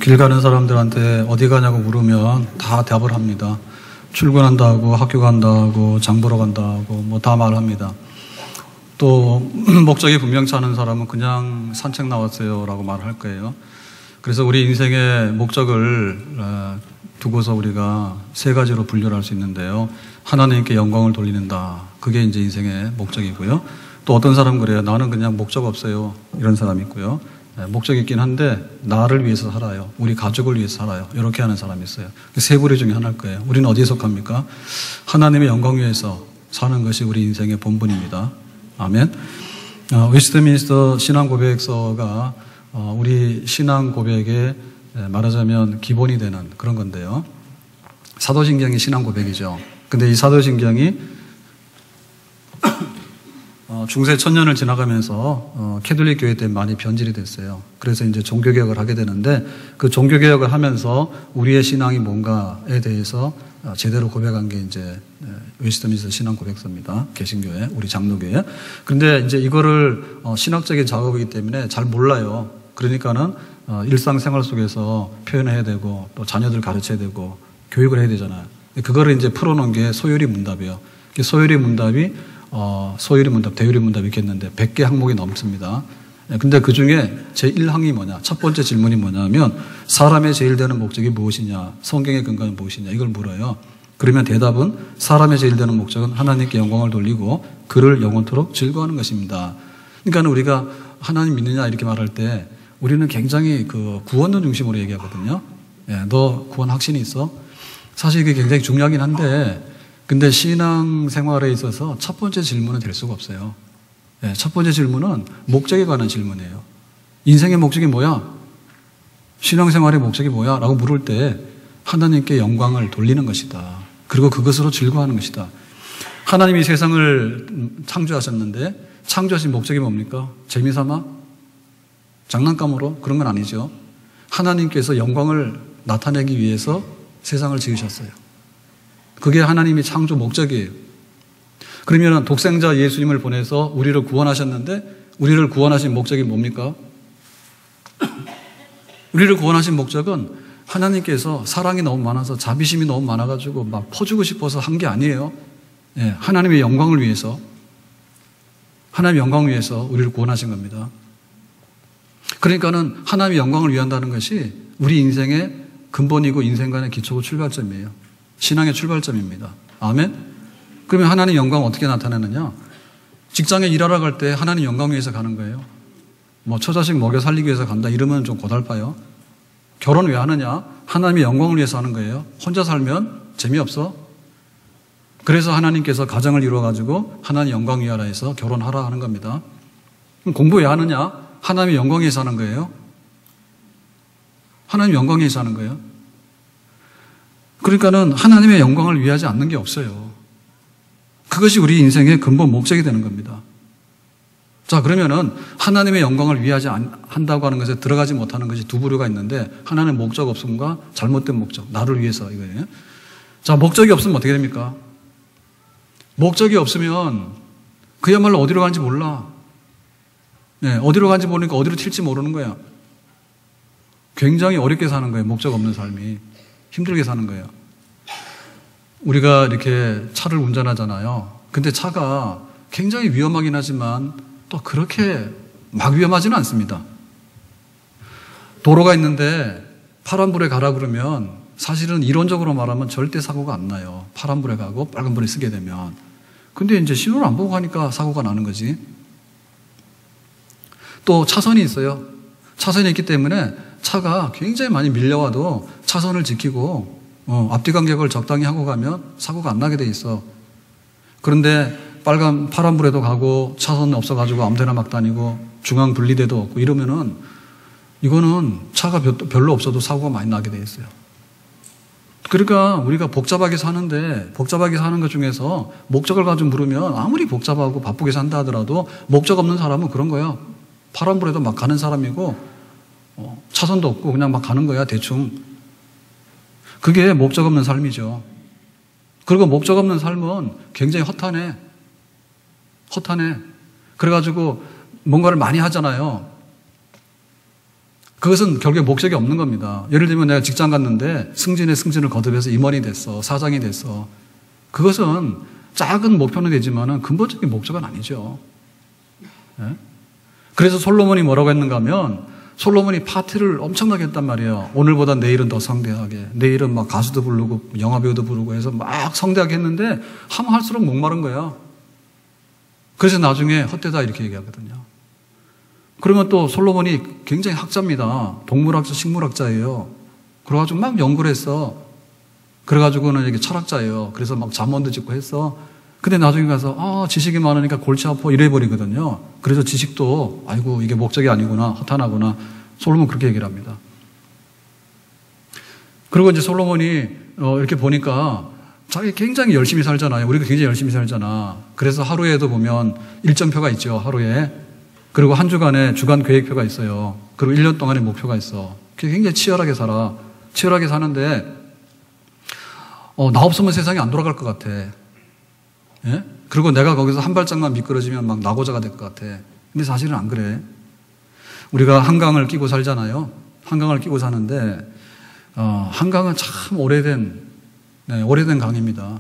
길 가는 사람들한테 어디 가냐고 물으면 다 답을 합니다. 출근한다고, 학교 간다고, 장 보러 간다고, 뭐 다 말합니다. 또 목적이 분명치 않은 사람은 그냥 산책 나왔어요 라고 말할 거예요. 그래서 우리 인생의 목적을 두고서 우리가 세 가지로 분류를 할 수 있는데요. 하나님께 영광을 돌리는다. 그게 이제 인생의 목적이고요. 또 어떤 사람은 그래요. 나는 그냥 목적 없어요. 이런 사람이 있고요. 목적이 있긴 한데 나를 위해서 살아요. 우리 가족을 위해서 살아요. 이렇게 하는 사람이 있어요. 세 부류 중에 하나일 거예요. 우리는 어디에 속합니까? 하나님의 영광 위해서 사는 것이 우리 인생의 본분입니다. 아멘. 웨스트민스터 신앙 고백서가 우리 신앙 고백에 말하자면 기본이 되는 그런 건데요. 사도신경이 신앙 고백이죠. 근데 이 사도신경이 중세 천년을 지나가면서 캐톨릭 교회 때 많이 변질이 됐어요. 그래서 이제 종교개혁을 하게 되는데 그 종교개혁을 하면서 우리의 신앙이 뭔가에 대해서 제대로 고백한 게 이제 웨스트민스터 신앙 고백서입니다. 개신교회, 우리 장로교회. 그런데 이제 이거를 신학적인 작업이기 때문에 잘 몰라요. 그러니까는 일상생활 속에서 표현해야 되고 또 자녀들 가르쳐야 되고 교육을 해야 되잖아요. 그거를 이제 풀어놓은 게 소요리 문답이에요. 소요리 문답이 소요리 문답, 대요리 문답이 있겠는데 100개 항목이 넘습니다. 근데 그 중에 제1항이 뭐냐? 첫 번째 질문이 뭐냐면 사람의 제일 되는 목적이 무엇이냐? 성경의 근거는 무엇이냐? 이걸 물어요. 그러면 대답은 사람의 제일 되는 목적은 하나님께 영광을 돌리고 그를 영원토록 즐거워하는 것입니다. 그러니까 우리가 하나님 믿느냐 이렇게 말할 때 우리는 굉장히 그 구원론 중심으로 얘기하거든요. 너 구원 확신이 있어? 사실 이게 굉장히 중요하긴 한데 근데 신앙생활에 있어서 첫 번째 질문은 될 수가 없어요. 첫 번째 질문은 목적에 관한 질문이에요. 인생의 목적이 뭐야? 신앙생활의 목적이 뭐야? 라고 물을 때 하나님께 영광을 돌리는 것이다. 그리고 그것으로 즐거워하는 것이다. 하나님이 세상을 창조하셨는데 창조하신 목적이 뭡니까? 재미삼아? 장난감으로? 그런 건 아니죠. 하나님께서 영광을 나타내기 위해서 세상을 지으셨어요. 그게 하나님의 창조 목적이에요. 그러면 독생자 예수님을 보내서 우리를 구원하셨는데 우리를 구원하신 목적이 뭡니까? 우리를 구원하신 목적은 하나님께서 사랑이 너무 많아서 자비심이 너무 많아가지고 막 퍼주고 싶어서 한 게 아니에요. 하나님의 영광을 위해서 하나님의 영광을 위해서 우리를 구원하신 겁니다. 그러니까는 하나님의 영광을 위한다는 것이 우리 인생의 근본이고 인생관의 기초고 출발점이에요. 신앙의 출발점입니다. 아멘? 그러면 하나님 영광 어떻게 나타내느냐? 직장에 일하러 갈 때 하나님 영광 위해서 가는 거예요. 뭐 처자식 먹여 살리기 위해서 간다 이러면 좀 고달파요. 결혼 왜 하느냐? 하나님의 영광을 위해서 하는 거예요. 혼자 살면 재미없어. 그래서 하나님께서 가정을 이루어가지고 하나님 영광 위하라 해서 결혼하라 하는 겁니다. 그럼 공부 왜 하느냐? 하나님의 영광 위해서 하는 거예요. 하나님 영광 위해서 하는 거예요. 그러니까는 하나님의 영광을 위하지 않는 게 없어요. 그것이 우리 인생의 근본 목적이 되는 겁니다. 자, 그러면은 하나님의 영광을 위하지 한다고 하는 것에 들어가지 못하는 것이 두 부류가 있는데 하나는 목적 없음과 잘못된 목적, 나를 위해서 이거예요. 자, 목적이 없으면 어떻게 됩니까? 목적이 없으면 그야말로 어디로 가는지 몰라. 어디로 가는지 모르니까 어디로 튈지 모르는 거야. 굉장히 어렵게 사는 거예요. 목적 없는 삶이. 힘들게 사는 거예요. 우리가 이렇게 차를 운전하잖아요. 근데 차가 굉장히 위험하긴 하지만 또 그렇게 막 위험하지는 않습니다. 도로가 있는데 파란불에 가라 그러면 사실은 이론적으로 말하면 절대 사고가 안 나요. 파란불에 가고 빨간불에 쓰게 되면. 근데 이제 신호를 안 보고 가니까 사고가 나는 거지. 또 차선이 있어요. 차선이 있기 때문에 차가 굉장히 많이 밀려와도 차선을 지키고 앞뒤 간격을 적당히 하고 가면 사고가 안 나게 돼 있어. 그런데 파란불에도 가고 차선 없어가지고 아무데나 막 다니고 중앙 분리대도 없고 이러면은 이거는 차가 별로 없어도 사고가 많이 나게 돼 있어요. 그러니까 우리가 복잡하게 사는데 복잡하게 사는 것 중에서 목적을 가지고 물으면 아무리 복잡하고 바쁘게 산다 하더라도 목적 없는 사람은 그런 거예요. 파란불에도 막 가는 사람이고 차선도 없고 그냥 막 가는 거야 대충. 그게 목적 없는 삶이죠. 그리고 목적 없는 삶은 굉장히 허탄해. 그래가지고 뭔가를 많이 하잖아요. 그것은 결국에 목적이 없는 겁니다. 예를 들면 내가 직장 갔는데 승진을 거듭해서 임원이 됐어. 사장이 됐어. 그것은 작은 목표는 되지만 근본적인 목적은 아니죠. 예? 그래서 솔로몬이 뭐라고 했는가 하면 솔로몬이 파티를 엄청나게 했단 말이에요. 오늘보다 내일은 더 성대하게. 내일은 막 가수도 부르고 영화배우도 부르고 해서 막 성대하게 했는데 하면 할수록 목마른 거야. 그래서 나중에 헛되다 이렇게 얘기하거든요. 그러면 또 솔로몬이 굉장히 학자입니다. 동물학자, 식물학자예요. 그래가지고 막 연구를 했어. 그래가지고는 이게 철학자예요. 그래서 막 잠언도 짓고 했어. 근데 나중에 가서 지식이 많으니까 골치 아파 이래버리거든요. 그래서 지식도 아이고 이게 목적이 아니구나, 허탄하구나. 솔로몬 그렇게 얘기를 합니다. 그리고 이제 솔로몬이 이렇게 보니까 자기 굉장히 열심히 살잖아요. 우리가 굉장히 열심히 살잖아. 그래서 하루에도 보면 일정표가 있죠. 하루에. 그리고 한 주간에 주간 계획표가 있어요. 그리고 1년 동안의 목표가 있어. 굉장히 치열하게 살아. 치열하게 사는데 나 없으면 세상이 안 돌아갈 것 같아. 예? 그리고 내가 거기서 한 발짝만 미끄러지면 막 낙오자가 될 것 같아. 근데 사실은 안 그래. 우리가 한강을 끼고 살잖아요. 한강을 끼고 사는데 한강은 참 오래된 강입니다.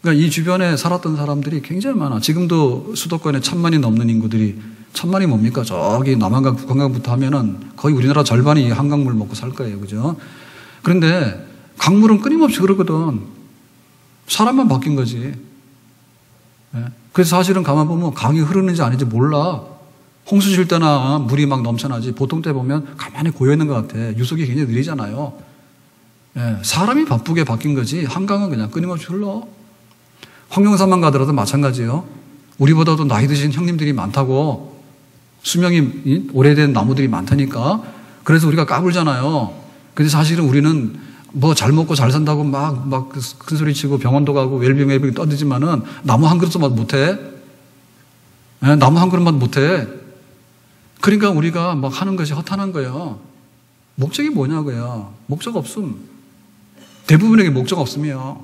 그러니까 이 주변에 살았던 사람들이 굉장히 많아. 지금도 수도권에 1,000만이 넘는 인구들이 1,000만이 뭡니까? 저기 남한강, 북한강부터 하면은 거의 우리나라 절반이 한강물 먹고 살 거예요. 그죠? 그런데 강물은 끊임없이 흐르거든. 사람만 바뀐 거지. 예? 그래서 사실은 가만 보면 강이 흐르는지 아닌지 몰라. 홍수 질 때나 물이 막 넘쳐나지. 보통 때 보면 가만히 고여있는 것 같아. 유속이 굉장히 느리잖아요. 예, 사람이 바쁘게 바뀐 거지 한강은 그냥 끊임없이 흘러. 황룡산만 가더라도 마찬가지예요. 우리보다도 나이 드신 형님들이 많다고. 수명이 오래된 나무들이 많다니까. 그래서 우리가 까불잖아요. 근데 사실은 우리는 뭐 잘 먹고 잘 산다고 막 큰 소리 치고 병원도 가고 웰빙 떠들지만은 나무 한 그릇도 맛 못해. 예, 나무 한 그릇만 못해. 그러니까 우리가 막 하는 것이 허탄한 거예요. 목적이 뭐냐고요. 목적 없음. 대부분에게 목적 없으며.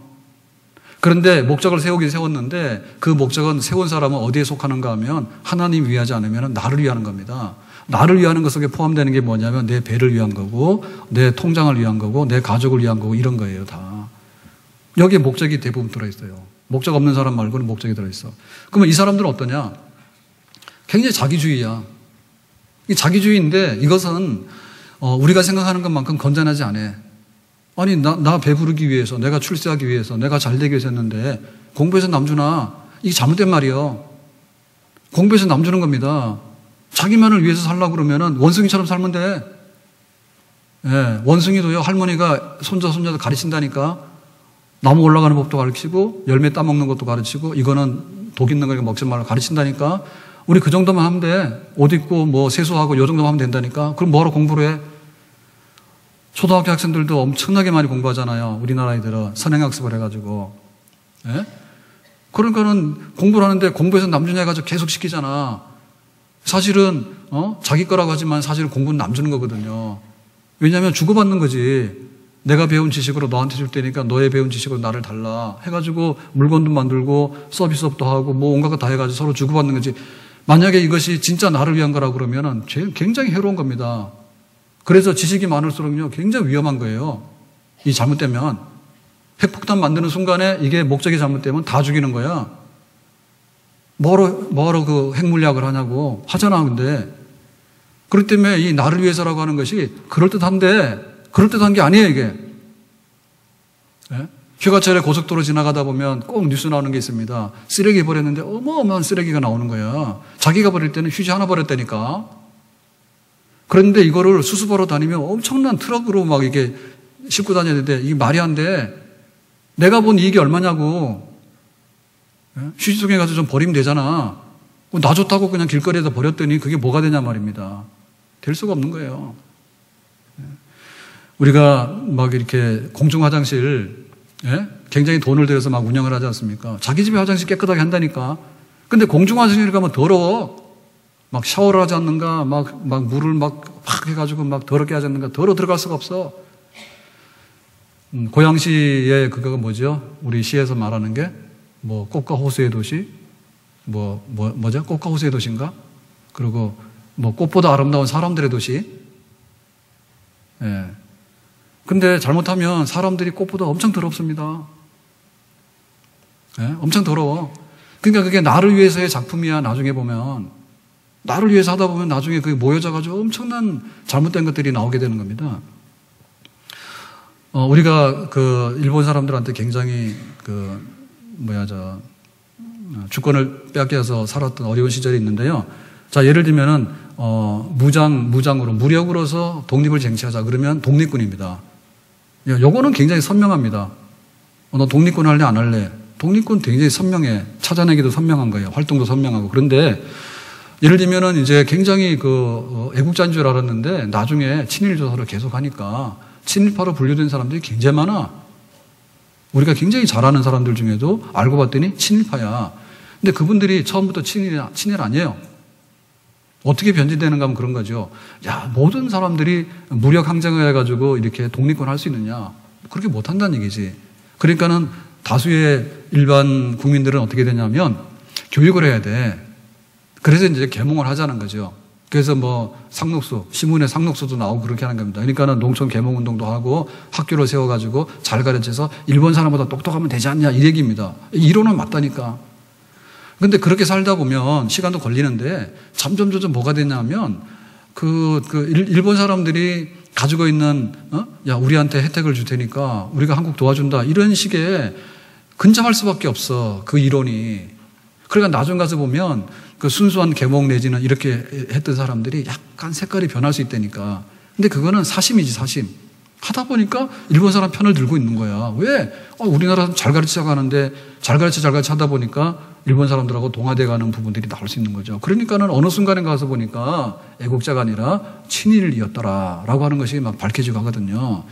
그런데 목적을 세웠는데 그 목적은 세운 사람은 어디에 속하는가 하면 하나님 위하지 않으면 나를 위하는 겁니다. 나를 위하는 것 속에 포함되는 게 뭐냐면 내 배를 위한 거고 내 통장을 위한 거고 내 가족을 위한 거고 이런 거예요 다. 여기에 목적이 대부분 들어있어요. 목적 없는 사람 말고는 목적이 들어있어. 그러면 이 사람들은 어떠냐? 굉장히 자기주의야. 이 자기주의인데 이것은 우리가 생각하는 것만큼 건전하지 않아. 아니 나 배부르기 위해서 내가 출세하기 위해서 내가 잘되기 위해서 했는데 공부해서 남주나 이게 잘못된 말이에요. 공부해서 남주는 겁니다. 자기만을 위해서 살려고 그러면은 원숭이처럼 살면 돼. 예, 원숭이도요 할머니가 손자도 가르친다니까. 나무 올라가는 법도 가르치고 열매 따먹는 것도 가르치고 이거는 독 있는 거니까 먹지 말고 가르친다니까. 우리 그 정도만 하면 돼. 옷 입고 뭐 세수하고 요 정도만 하면 된다니까. 그럼 뭐하러 공부를 해? 초등학교 학생들도 엄청나게 많이 공부하잖아요. 우리나라 아이들은 선행학습을 해가지고. 예? 그러니까는 공부를 하는데 공부해서 남주냐 해가지고 계속 시키잖아. 사실은 자기 거라고 하지만 사실은 공부는 남주는 거거든요. 왜냐하면 주고받는 거지. 내가 배운 지식으로 너한테 줄 테니까 너의 배운 지식으로 나를 달라 해가지고 물건도 만들고 서비스업도 하고 뭐 온갖 거 다 해가지고 서로 주고받는 거지. 만약에 이것이 진짜 나를 위한 거라고 그러면은 굉장히 해로운 겁니다. 그래서 지식이 많을수록요 굉장히 위험한 거예요. 이 잘못되면 핵폭탄 만드는 순간에 이게 목적이 잘못되면 다 죽이는 거야. 뭐하러 그 핵물리학을 하냐고 하잖아. 근데 그렇기 때문에 이 나를 위해서라고 하는 것이 그럴듯한데 그럴듯한 게 아니에요 이게. 예? 휴가철에 고속도로 지나가다 보면 꼭 뉴스 나오는 게 있습니다. 쓰레기 버렸는데 어마어마한 쓰레기가 나오는 거야. 자기가 버릴 때는 휴지 하나 버렸다니까. 그런데 이거를 수습하러 다니면 엄청난 트럭으로 막 이게 싣고 다녀야 되는데 이게 말이 안 돼. 내가 본 이익이 얼마냐고. 휴지통에 가서 좀 버리면 되잖아. 나 좋다고 그냥 길거리에다 버렸더니 그게 뭐가 되냐 말입니다. 될 수가 없는 거예요. 우리가 막 이렇게 공중 화장실 굉장히 돈을 들여서 막 운영을 하지 않습니까? 자기 집에 화장실 깨끗하게 한다니까. 근데 공중 화장실 가면 더러워. 막 샤워를 하지 않는가, 막 물을 막 해가지고 막 더럽게 하지 않는가, 더러 들어갈 수가 없어. 고양시의 그거가 뭐죠? 우리 시에서 말하는 게, 뭐, 꽃과 호수의 도시? 뭐죠? 꽃과 호수의 도시인가? 그리고 뭐, 꽃보다 아름다운 사람들의 도시? 예. 근데 잘못하면 사람들이 꽃보다 엄청 더럽습니다. 예? 엄청 더러워. 그러니까 그게 나를 위해서의 작품이야. 나중에 보면 나를 위해서 하다 보면 나중에 그게 모여져가지고 엄청난 잘못된 것들이 나오게 되는 겁니다. 우리가 그 일본 사람들한테 굉장히 주권을 빼앗겨서 살았던 어려운 시절이 있는데요. 자, 예를 들면은 무장으로 무력으로서 독립을 쟁취하자 그러면 독립군입니다. 요거는 굉장히 선명합니다. 너 독립군 할래 안 할래? 독립군 굉장히 선명해. 찾아내기도 선명한 거예요. 활동도 선명하고. 그런데 예를 들면은 이제 굉장히 애국자인 줄 알았는데 나중에 친일 조사를 계속 하니까 친일파로 분류된 사람들이 굉장히 많아. 우리가 굉장히 잘 아는 사람들 중에도 알고 봤더니 친일파야. 근데 그분들이 처음부터 친일 아니에요. 어떻게 변질되는가 하면 그런 거죠. 야, 모든 사람들이 무력 항쟁을 해가지고 이렇게 독립군 할 수 있느냐. 그렇게 못 한다는 얘기지. 그러니까는 다수의 일반 국민들은 어떻게 되냐면 교육을 해야 돼. 그래서 이제 계몽을 하자는 거죠. 그래서 상록수, 신문에 상록수도 나오고 그렇게 하는 겁니다. 그러니까는 농촌 계몽 운동도 하고 학교를 세워가지고 잘 가르쳐서 일본 사람보다 똑똑하면 되지 않냐 이 얘기입니다. 이론은 맞다니까. 근데 그렇게 살다 보면 시간도 걸리는데 점점 뭐가 되냐면 일본 사람들이 가지고 있는 야, 우리한테 혜택을 줄 테니까 우리가 한국 도와준다 이런 식의 근접할 수밖에 없어. 그 이론이. 그러니까 나중 가서 보면 그 순수한 계몽 내지는 이렇게 했던 사람들이 약간 색깔이 변할 수 있다니까. 근데 그거는 사심이지, 사심. 하다 보니까 일본 사람 편을 들고 있는 거야. 왜? 우리나라 잘 가르쳐 가는데 잘 가르쳐 하다 보니까 일본 사람들하고 동화돼 가는 부분들이 나올 수 있는 거죠. 그러니까는 어느 순간에 가서 보니까 애국자가 아니라 친일이었더라라고 하는 것이 막 밝혀지고 하거든요.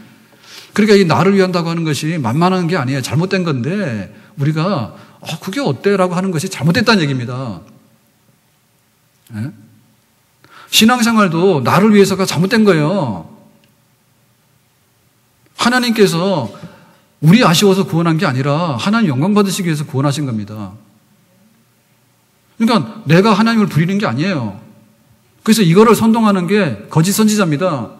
그러니까 이 나를 위한다고 하는 것이 만만한 게 아니에요. 잘못된 건데 우리가 그게 어때라고 하는 것이 잘못됐다는 얘기입니다. 예? 신앙생활도 나를 위해서가 잘못된 거예요. 하나님께서 우리 아쉬워서 구원한 게 아니라 하나님 영광 받으시기 위해서 구원하신 겁니다. 그러니까 내가 하나님을 부리는 게 아니에요. 그래서 이거를 선동하는 게 거짓 선지자입니다.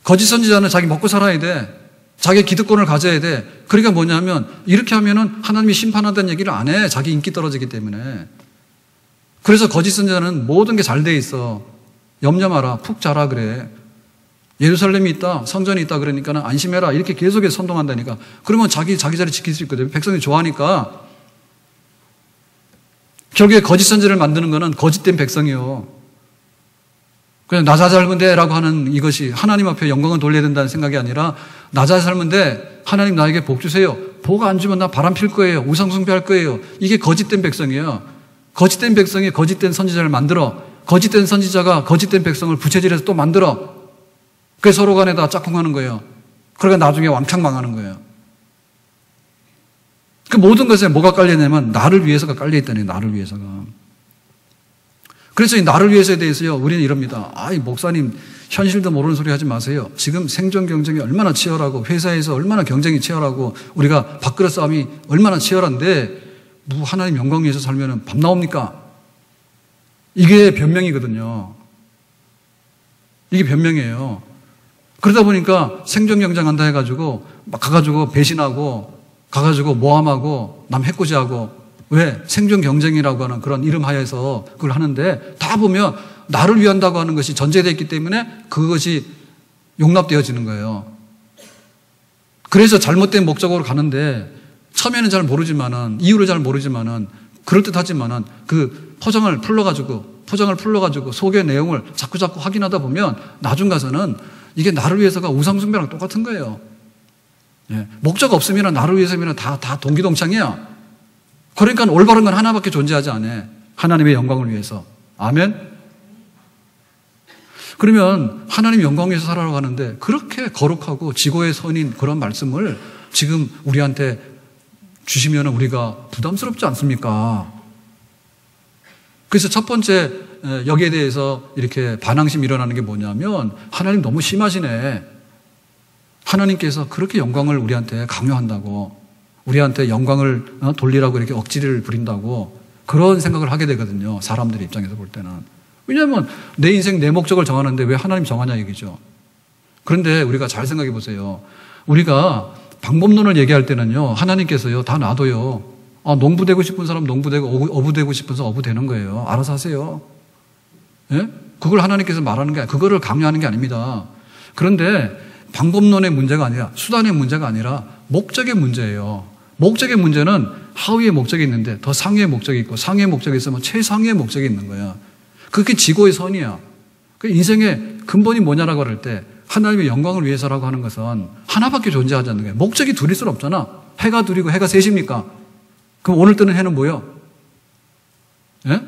거짓 선지자는 자기 먹고 살아야 돼. 자기 기득권을 가져야 돼. 그러니까 뭐냐면 이렇게 하면은 하나님이 심판한다는 얘기를 안 해. 자기 인기 떨어지기 때문에. 그래서 거짓 선지자는 모든 게 잘 돼 있어. 염려 마라. 푹 자라 그래. 예루살렘이 있다. 성전이 있다. 그러니까는 안심해라. 이렇게 계속해서 선동한다니까. 그러면 자기 자리 지킬 수 있거든요. 백성이 좋아하니까. 결국에 거짓 선지를 만드는 거는 거짓된 백성이요. 그냥 나 잘 살면 돼라고 하는 이것이 하나님 앞에 영광을 돌려야 된다는 생각이 아니라 나 잘 살면 돼. 하나님 나에게 복 주세요. 복 안 주면 나 바람 필 거예요. 우상 숭배할 거예요. 이게 거짓된 백성이에요. 거짓된 백성이 거짓된 선지자를 만들어. 거짓된 선지자가 거짓된 백성을 부채질해서 또 만들어. 그래서 서로 간에 다 짝꿍하는 거예요. 그러니까 나중에 왕창 망하는 거예요. 그 모든 것에 뭐가 깔려있냐면 나를 위해서가 깔려있다니. 나를 위해서가. 그래서 이 나를 위해서에 대해서요, 우리는 이럽니다. 목사님, 현실도 모르는 소리 하지 마세요. 지금 생존 경쟁이 얼마나 치열하고, 회사에서 얼마나 경쟁이 치열하고, 우리가 밥그릇 싸움이 얼마나 치열한데, 하나님 영광 위해서 살면 밥 나옵니까? 이게 변명이거든요. 이게 변명이에요. 그러다 보니까 생존 경쟁한다 해가지고, 막 가가지고 배신하고, 가가지고 모함하고, 남 해코지하고, 왜? 생존 경쟁이라고 하는 그런 이름 하에서 그걸 하는데 다 보면 나를 위한다고 하는 것이 전제되어 있기 때문에 그것이 용납되어지는 거예요. 그래서 잘못된 목적으로 가는데 처음에는 잘 모르지만은 이유를 잘 모르지만은 그럴듯하지만은 그 포장을 풀러가지고 속의 내용을 자꾸 확인하다 보면 나중 가서는 이게 나를 위해서가 우상숭배랑 똑같은 거예요. 예. 목적 없으면 나를 위해서면 다 동기동창이야. 그러니까 올바른 건 하나밖에 존재하지 않아. 하나님의 영광을 위해서. 아멘? 그러면 하나님 영광 위해서 살아가고 하는데 그렇게 거룩하고 지고의 선인 그런 말씀을 지금 우리한테 주시면 우리가 부담스럽지 않습니까? 그래서 첫 번째 여기에 대해서 이렇게 반항심이 일어나는 게 뭐냐면 하나님 너무 심하시네. 하나님께서 그렇게 영광을 우리한테 강요한다고. 우리한테 영광을 돌리라고 이렇게 억지를 부린다고 그런 생각을 하게 되거든요. 사람들 입장에서 볼 때는. 왜냐하면 내 인생 내 목적을 정하는데 왜 하나님 정하냐 얘기죠. 그런데 우리가 잘 생각해 보세요. 우리가 방법론을 얘기할 때는요, 하나님께서요, 다 놔둬요. 농부 되고 싶은 사람 농부 되고, 어부 되고 싶은 사람 어부 되는 거예요. 알아서 하세요. 예? 그걸 하나님께서 말하는 게, 그거를 강요하는 게 아닙니다. 그런데 방법론의 문제가 아니라, 수단의 문제가 아니라, 목적의 문제예요. 목적의 문제는 하위의 목적이 있는데, 더 상위의 목적이 있고, 상위의 목적이 있으면 최상위의 목적이 있는 거야. 그게 지고의 선이야. 그 인생의 근본이 뭐냐라고 할 때, 하나님의 영광을 위해서라고 하는 것은 하나밖에 존재하지 않는 거예요. 목적이 둘일 수는 없잖아. 해가 둘이고 해가 셋입니까? 그럼 오늘 뜨는 해는 뭐예요? 예?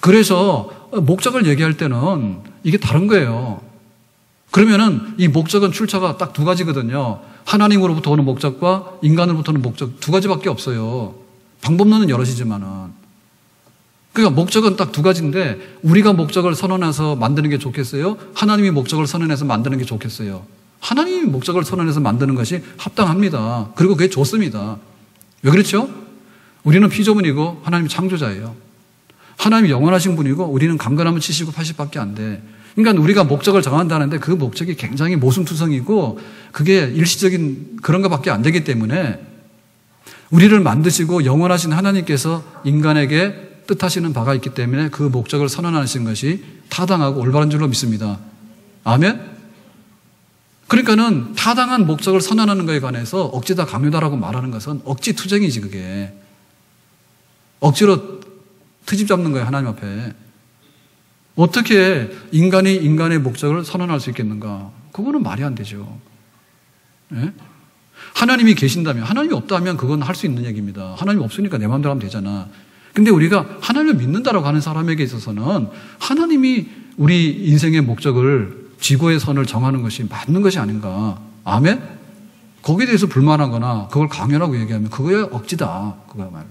그래서 목적을 얘기할 때는 이게 다른 거예요. 그러면은 이 목적은 출처가 딱 두 가지거든요. 하나님으로부터 오는 목적과 인간으로부터 오는 목적 두 가지밖에 없어요. 방법론은 여럿이지만은. 그러니까 목적은 딱 두 가지인데 우리가 목적을 선언해서 만드는 게 좋겠어요? 하나님이 목적을 선언해서 만드는 게 좋겠어요? 하나님이 목적을 선언해서 만드는 것이 합당합니다. 그리고 그게 좋습니다. 왜 그렇죠? 우리는 피조물이고 하나님이 창조자예요. 하나님이 영원하신 분이고 우리는 강건하면 70고 80밖에 안 돼. 그러니까 우리가 목적을 정한다는데 그 목적이 굉장히 모순투성이고 그게 일시적인 그런 것밖에 안 되기 때문에 우리를 만드시고 영원하신 하나님께서 인간에게 뜻하시는 바가 있기 때문에 그 목적을 선언하시는 것이 타당하고 올바른 줄로 믿습니다. 아멘? 그러니까는 타당한 목적을 선언하는 것에 관해서 억지다 강요다라고 말하는 것은 억지 투쟁이지 그게. 억지로 트집 잡는 거예요 하나님 앞에. 어떻게 인간이 인간의 목적을 선언할 수 있겠는가? 그거는 말이 안 되죠. 예? 하나님이 계신다면, 하나님이 없다면 그건 할 수 있는 얘기입니다. 하나님이 없으니까 내 마음대로 하면 되잖아. 근데 우리가 하나님을 믿는다라고 하는 사람에게 있어서는 하나님이 우리 인생의 목적을 지고의 선을 정하는 것이 맞는 것이 아닌가. 아멘? 거기에 대해서 불만하거나 그걸 강요라고 얘기하면 그거야 억지다. 그거야말로.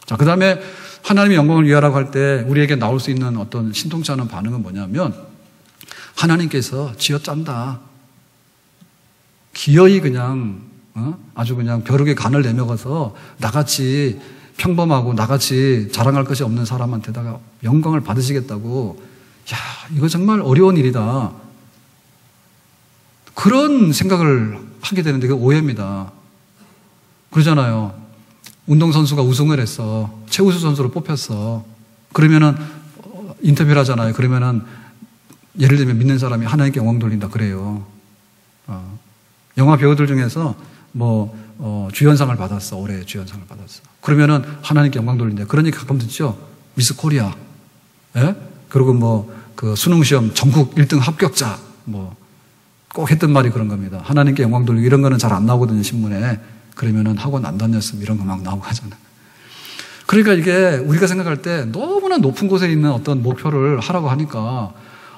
자, 그 다음에 하나님의 영광을 위하라고 할 때 우리에게 나올 수 있는 어떤 신통치 않은 반응은 뭐냐면 하나님께서 쥐어짠다. 기어이 그냥 아주 그냥 벼룩에 간을 내먹어서 나같이 평범하고 나같이 자랑할 것이 없는 사람한테다가 영광을 받으시겠다고. 야, 이거 정말 어려운 일이다. 그런 생각을 하게 되는데 그게 오해입니다. 그러잖아요. 운동선수가 우승을 했어. 최우수 선수로 뽑혔어. 그러면은 인터뷰를 하잖아요. 그러면은 예를 들면 믿는 사람이 하나님께 영광 돌린다 그래요. 영화 배우들 중에서 주연상을 받았어. 올해 주연상을 받았어. 그러면은 하나님께 영광 돌린다. 그런 얘기 가끔 듣죠. 미스 코리아. 예? 그리고 그 수능시험 전국 1등 합격자. 꼭 했던 말이 그런 겁니다. 하나님께 영광 돌리고 이런 거는 잘 안 나오거든요, 신문에. 그러면은 학원 안 다녔으면 이런 거 막 나오고 하잖아요. 그러니까 이게 우리가 생각할 때 너무나 높은 곳에 있는 어떤 목표를 하라고 하니까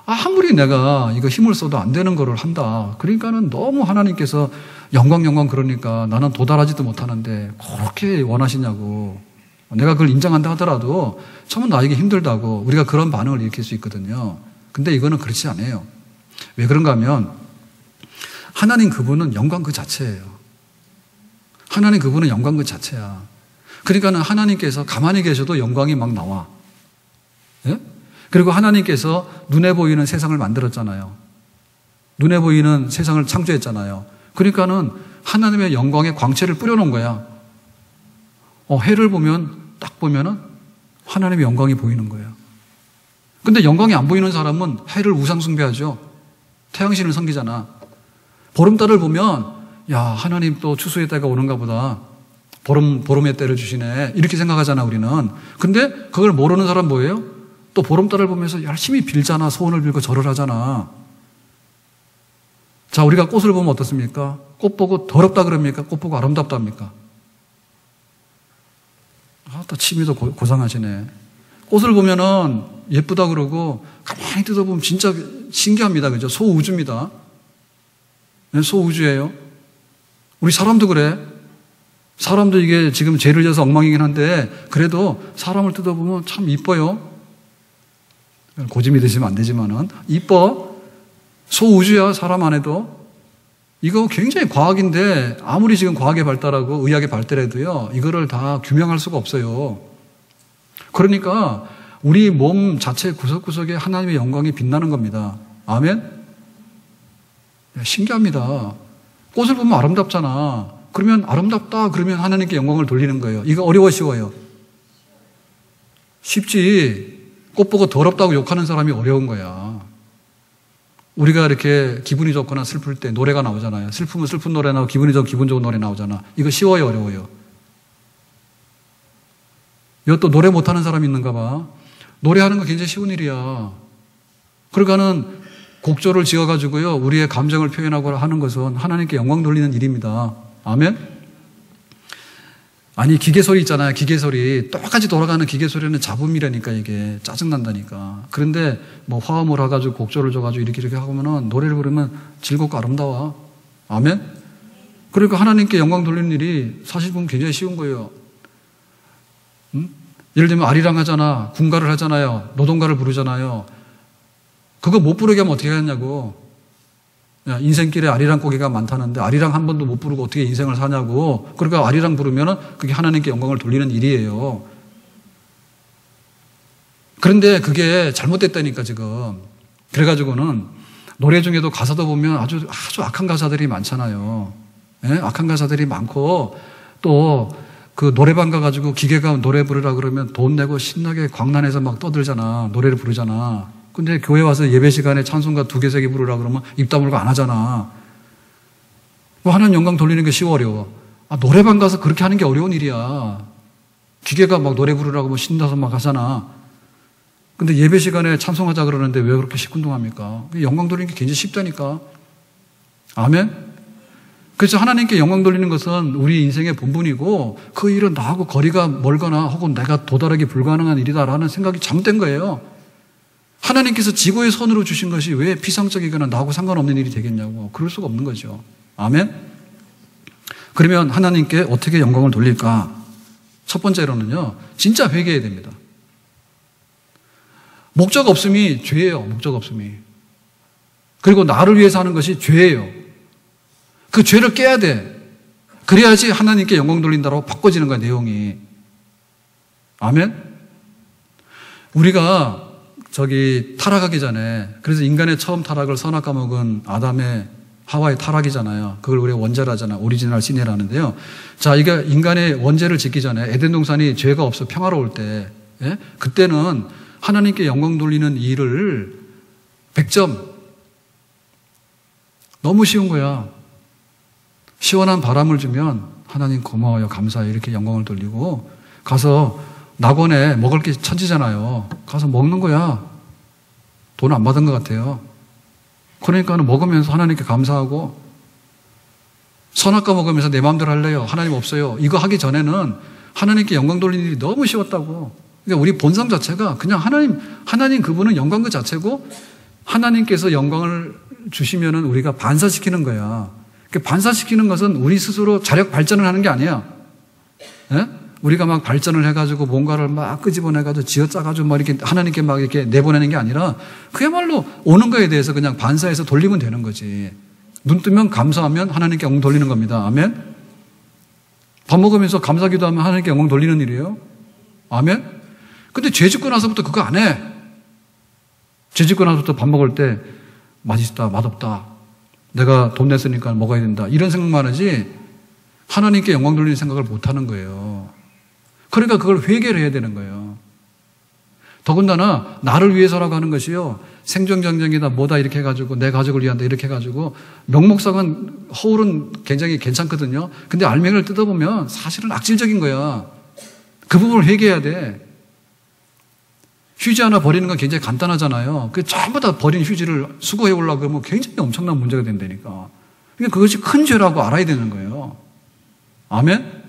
아무리 내가 이거 힘을 써도 안 되는 거를 한다. 그러니까는 너무 하나님께서 영광 그러니까 나는 도달하지도 못하는데 그렇게 원하시냐고. 내가 그걸 인정한다 하더라도 처음은 나에게 힘들다고 우리가 그런 반응을 일으킬 수 있거든요. 근데 이거는 그렇지 않아요. 왜 그런가 하면 하나님 그분은 영광 그 자체예요. 하나님 그분은 영광 그 자체야. 그러니까는 하나님께서 가만히 계셔도 영광이 막 나와. 예? 그리고 하나님께서 눈에 보이는 세상을 만들었잖아요. 눈에 보이는 세상을 창조했잖아요. 그러니까는 하나님의 영광의 광채를 뿌려놓은 거야. 해를 딱 보면은 하나님의 영광이 보이는 거예요. 근데 영광이 안 보이는 사람은 해를 우상숭배하죠. 태양신을 섬기잖아. 보름달을 보면 야, 하나님 또 추수의 때가 오는가 보다. 보름의 때를 주시네. 이렇게 생각하잖아, 우리는. 근데 그걸 모르는 사람 뭐예요? 또 보름달을 보면서 열심히 빌잖아. 소원을 빌고 절을 하잖아. 자, 우리가 꽃을 보면 어떻습니까? 꽃 보고 더럽다 그럽니까? 꽃 보고 아름답다 합니까? 또 취미도 고상하시네. 꽃을 보면은 예쁘다 그러고 가만히 뜯어보면 진짜 신기합니다. 그죠? 소우주입니다. 네, 소우주예요. 우리 사람도 그래. 사람도 이게 지금 죄를 져서 엉망이긴 한데 그래도 사람을 뜯어보면 참 이뻐요. 고집이 되시면 안 되지만은 이뻐. 소우주야, 사람 안에도. 이거 굉장히 과학인데 아무리 지금 과학이 발달하고 의학이 발달해도요 이거를 다 규명할 수가 없어요. 그러니까 우리 몸 자체 구석구석에 하나님의 영광이 빛나는 겁니다. 아멘? 신기합니다. 꽃을 보면 아름답잖아. 그러면 아름답다 그러면 하나님께 영광을 돌리는 거예요. 이거 어려워 쉬워요? 쉽지. 꽃 보고 더럽다고 욕하는 사람이 어려운 거야. 우리가 이렇게 기분이 좋거나 슬플 때 노래가 나오잖아요. 슬프면 슬픈 노래 나오고 기분이 좋으면 기분 좋은 노래 나오잖아. 이거 쉬워요, 어려워요? 이것도 노래 못하는 사람이 있는가 봐. 노래하는 거 굉장히 쉬운 일이야. 그러니까는 곡조를 지어가지고요, 우리의 감정을 표현하고 하는 것은 하나님께 영광 돌리는 일입니다. 아멘? 아니, 기계 소리 있잖아요. 기계 소리. 똑같이 돌아가는 기계 소리는 잡음이라니까, 이게. 짜증난다니까. 그런데 뭐 화음을 해가지고 곡조를 줘가지고 이렇게 하면은 노래를 부르면 즐겁고 아름다워. 아멘? 그러니까 하나님께 영광 돌리는 일이 사실 보면 굉장히 쉬운 거예요. 예를 들면 아리랑 하잖아. 군가를 하잖아요. 노동가를 부르잖아요. 그거 못 부르게 하면 어떻게 하냐고. 야, 인생길에 아리랑 고개가 많다는데 아리랑 한 번도 못 부르고 어떻게 인생을 사냐고. 그러니까 아리랑 부르면은 그게 하나님께 영광을 돌리는 일이에요. 그런데 그게 잘못됐다니까 지금. 그래가지고는 노래 중에도 가사도 보면 아주 악한 가사들이 많잖아요. 예? 악한 가사들이 많고 또 그 노래방 가가지고 기계가 노래 부르라 그러면 돈 내고 신나게 광란해서 막 떠들잖아. 노래를 부르잖아. 근데 교회 와서 예배 시간에 찬송가 2개, 3개 부르라 그러면 입 다물고 안 하잖아. 뭐 하나님 영광 돌리는 게 쉬워 어려워? 아, 노래방 가서 그렇게 하는 게 어려운 일이야. 기계가 막 노래 부르라고 뭐 신나서 막 하잖아. 근데 예배 시간에 찬송하자 그러는데 왜 그렇게 시큰둥합니까? 영광 돌리는 게 굉장히 쉽다니까. 아멘? 그래서 하나님께 영광 돌리는 것은 우리 인생의 본분이고 그 일은 나하고 거리가 멀거나 혹은 내가 도달하기 불가능한 일이다라는 생각이 잘못된 거예요. 하나님께서 지구의 선으로 주신 것이 왜 피상적이거나 나하고 상관없는 일이 되겠냐고. 그럴 수가 없는 거죠. 아멘? 그러면 하나님께 어떻게 영광을 돌릴까? 첫 번째로는요, 진짜 회개해야 됩니다. 목적 없음이 죄예요. 목적 없음이. 그리고 나를 위해서 하는 것이 죄예요. 그 죄를 깨야 돼. 그래야지 하나님께 영광 돌린다고 바꿔지는 거야, 내용이. 아멘? 우리가 타락하기 전에, 그래서 인간의 처음 타락을 선악 까먹은 아담의 하와의 타락이잖아요. 그걸 우리가 원죄라잖아. 오리지널 시네라는데요. 자, 이게 인간의 원죄를 짓기 전에 에덴 동산이 죄가 없어 평화로울 때, 예? 그때는 하나님께 영광 돌리는 일을 100점. 너무 쉬운 거야. 시원한 바람을 주면 하나님 고마워요, 감사해요 이렇게 영광을 돌리고 가서 낙원에 먹을 게 천지잖아요. 가서 먹는 거야. 돈 안 받은 것 같아요. 그러니까는 먹으면서 하나님께 감사하고 선악과 먹으면서 내 마음대로 할래요. 하나님 없어요. 이거 하기 전에는 하나님께 영광 돌리는 일이 너무 쉬웠다고. 그러니까 우리 본성 자체가 그냥 하나님 그분은 영광 그 자체고 하나님께서 영광을 주시면은 우리가 반사시키는 거야. 반사시키는 것은 우리 스스로 자력 발전을 하는 게 아니야. 예? 우리가 막 발전을 해가지고 뭔가를 막 끄집어내가지고 쥐어짜가지고 막 이렇게 하나님께 막 이렇게 내보내는 게 아니라 그야말로 오는 거에 대해서 그냥 반사해서 돌리면 되는 거지. 눈 뜨면 감사하면 하나님께 영광 돌리는 겁니다. 아멘? 밥 먹으면서 감사 기도하면 하나님께 영광 돌리는 일이에요. 아멘? 근데 죄 짓고 나서부터 그거 안 해. 죄 짓고 나서부터 밥 먹을 때 맛있다, 맛없다. 내가 돈 냈으니까 먹어야 된다. 이런 생각만 하지 하나님께 영광 돌리는 생각을 못 하는 거예요. 그러니까 그걸 회개를 해야 되는 거예요. 더군다나 나를 위해서라고 하는 것이요. 생존경쟁이다 뭐다 이렇게 해가지고 내 가족을 위한다 이렇게 해가지고 명목상은 허울은 굉장히 괜찮거든요. 근데 알맹이를 뜯어보면 사실은 악질적인 거야. 그 부분을 회개해야 돼. 휴지 하나 버리는 건 굉장히 간단하잖아요. 그 전부 다 버린 휴지를 수거해 오려고 그러면 굉장히 엄청난 문제가 된다니까. 그러니까 그것이 큰 죄라고 알아야 되는 거예요. 아멘?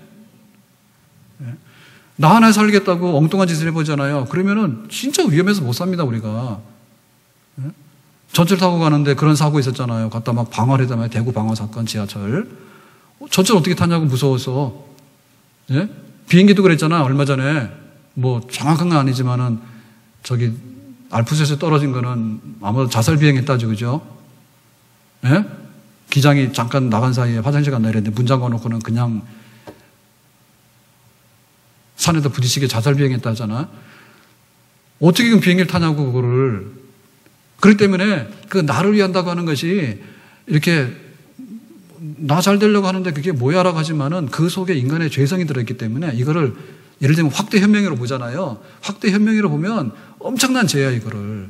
나 하나 살겠다고 엉뚱한 짓을 해보잖아요. 그러면은 진짜 위험해서 못 삽니다, 우리가. 전철 타고 가는데 그런 사고 있었잖아요. 갔다 막 방화를 했잖아요. 대구 방화 사건, 지하철. 전철 어떻게 타냐고 무서워서. 예? 비행기도 그랬잖아, 얼마 전에. 뭐 정확한 건 아니지만은 알프스에서 떨어진 거는 아마도 자살 비행했다죠, 그죠? 예? 기장이 잠깐 나간 사이에 화장실 갔나 이랬는데 문 잠궈놓고는 그냥 산에다 부딪히게 자살 비행했다 하잖아. 어떻게 그 비행기를 타냐고, 그거를. 그렇기 때문에 그 나를 위한다고 하는 것이 이렇게 나 잘 되려고 하는데 그게 뭐야라고 하지만은 그 속에 인간의 죄성이 들어있기 때문에 이거를 예를 들면 확대 현명으로 보잖아요. 확대 현명으로 보면 엄청난 죄야, 이거를.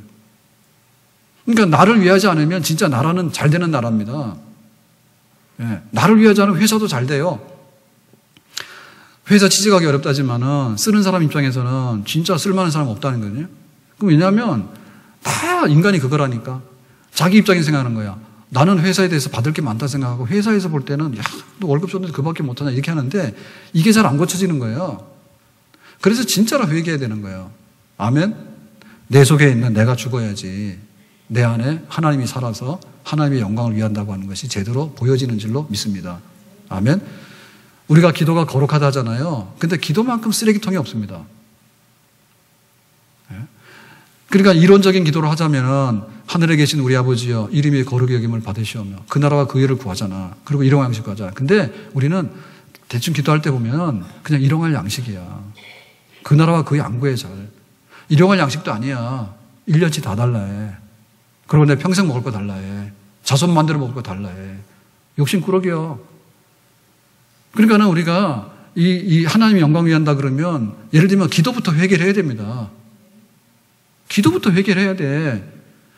그러니까 나를 위하지 않으면 진짜 나라는 잘 되는 나라입니다. 예, 나를 위하지 않으면 회사도 잘 돼요. 회사 취직하기 어렵다지만은 쓰는 사람 입장에서는 진짜 쓸만한 사람 없다는 거거든요. 그럼 왜냐하면 다 인간이 그거라니까. 자기 입장에서 생각하는 거야. 나는 회사에 대해서 받을 게 많다 생각하고 회사에서 볼 때는 야, 너 월급 줬는데 그밖에 못하냐 이렇게 하는데 이게 잘 안 고쳐지는 거예요. 그래서 진짜로 회개해야 되는 거예요. 아멘? 내 속에 있는 내가 죽어야지 내 안에 하나님이 살아서 하나님의 영광을 위한다고 하는 것이 제대로 보여지는 줄로 믿습니다. 아멘? 우리가 기도가 거룩하다 하잖아요. 근데 기도만큼 쓰레기통이 없습니다. 그러니까 이론적인 기도를 하자면 하늘에 계신 우리 아버지여 이름이 거룩히 여김을 받으시오며 그 나라와 그 의를 구하잖아. 그리고 일용할 양식 구하잖아. 근데 우리는 대충 기도할 때 보면 그냥 일용할 양식이야. 그 나라와 그 의안 구해 잘. 일용할 양식도 아니야. 1년치 다 달라 해. 그리고 내 평생 먹을 거 달라 해. 자손 만들어 먹을 거 달라 해. 욕심꾸러기야. 그러니까는 우리가 이 하나님의 영광 위한다 그러면 예를 들면 기도부터 회개를 해야 됩니다. 기도부터 회개를 해야 돼.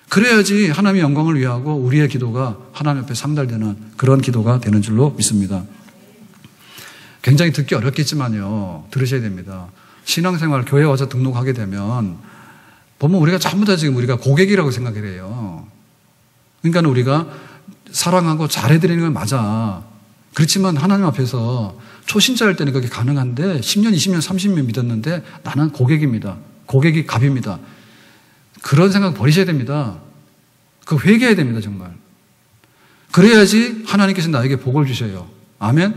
그래야지 하나님의 영광을 위하고 우리의 기도가 하나님 앞에 상달되는 그런 기도가 되는 줄로 믿습니다. 굉장히 듣기 어렵겠지만요. 들으셔야 됩니다. 신앙생활 교회 와서 등록하게 되면 보면 우리가 전부 다 지금 우리가 고객이라고 생각을 해요. 그러니까 우리가 사랑하고 잘해드리는 건 맞아. 그렇지만 하나님 앞에서 초신자일 때는 그게 가능한데 10년, 20년, 30년 믿었는데 나는 고객입니다. 고객이 갑입니다. 그런 생각 버리셔야 됩니다. 그거 회개해야 됩니다, 정말. 그래야지 하나님께서 나에게 복을 주셔요. 아멘?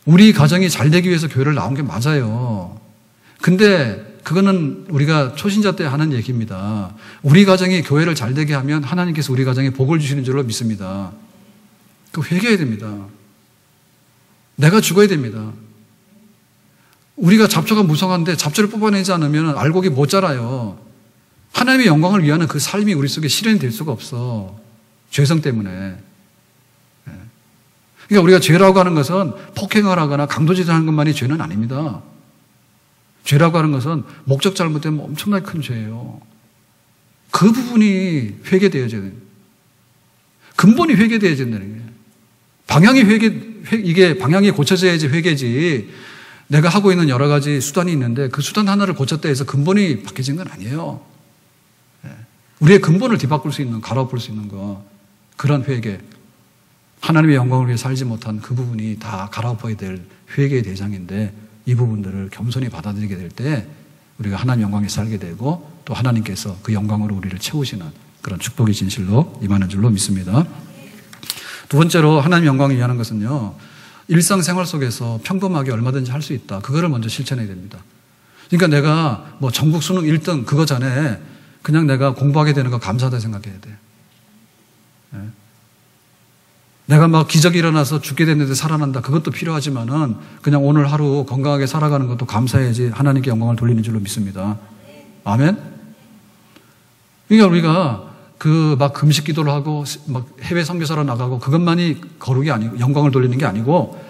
우리 가정이 잘 되기 위해서 교회를 나온 게 맞아요. 근데 그거는 우리가 초신자 때 하는 얘기입니다. 우리 가정이 교회를 잘 되게 하면 하나님께서 우리 가정에 복을 주시는 줄로 믿습니다. 그거 회개해야 됩니다. 내가 죽어야 됩니다. 우리가 잡초가 무성한데 잡초를 뽑아내지 않으면 알곡이 못 자라요. 하나님의 영광을 위하는 그 삶이 우리 속에 실현이 될 수가 없어. 죄성 때문에. 그러니까 우리가 죄라고 하는 것은 폭행을 하거나 강도질을 하는 것만이 죄는 아닙니다. 죄라고 하는 것은 목적 잘못되면 엄청나게 큰 죄예요. 그 부분이 회개되어져야 돼요. 근본이 회개되어야 된다는 거예요. 이게 방향이 고쳐져야지 회개지. 내가 하고 있는 여러 가지 수단이 있는데 그 수단 하나를 고쳤다 해서 근본이 바뀌어진 건 아니에요. 우리의 근본을 뒤바꿀 수 있는, 갈아엎을 수 있는 거. 그런 회개. 하나님의 영광을 위해 살지 못한 그 부분이 다 갈아엎어야 될 회개의 대상인데 이 부분들을 겸손히 받아들이게 될 때 우리가 하나님 영광에 살게 되고 또 하나님께서 그 영광으로 우리를 채우시는 그런 축복의 진실로 임하는 줄로 믿습니다. 두 번째로 하나님 영광을 위하는 것은요. 일상생활 속에서 평범하게 얼마든지 할 수 있다. 그거를 먼저 실천해야 됩니다. 그러니까 내가 뭐 전국 수능 1등 그거 전에 그냥 내가 공부하게 되는 거 감사하다 생각해야 돼. 내가 막 기적이 일어나서 죽게 됐는데 살아난다. 그것도 필요하지만은 그냥 오늘 하루 건강하게 살아가는 것도 감사해야지 하나님께 영광을 돌리는 줄로 믿습니다. 아멘? 그러니까 우리가 그 막 금식 기도를 하고 막 해외 선교사로 나가고 그것만이 거룩이 아니고 영광을 돌리는 게 아니고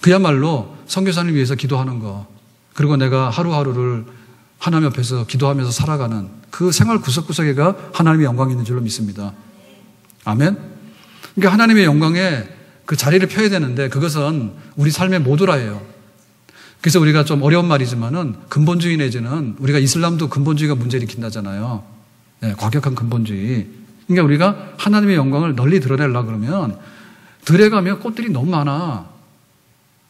그야말로 선교사를 위해서 기도하는 거 그리고 내가 하루하루를 하나님 앞에서 기도하면서 살아가는 그 생활 구석구석에가 하나님의 영광이 있는 줄로 믿습니다. 아멘? 그러니까 하나님의 영광에 그 자리를 펴야 되는데 그것은 우리 삶의 모두라예요. 그래서 우리가 좀 어려운 말이지만은 근본주의 내지는 우리가 이슬람도 근본주의가 문제 일으킨다잖아요. 네, 과격한 근본주의. 그러니까 우리가 하나님의 영광을 널리 드러내려고 그러면 들에 가면 꽃들이 너무 많아.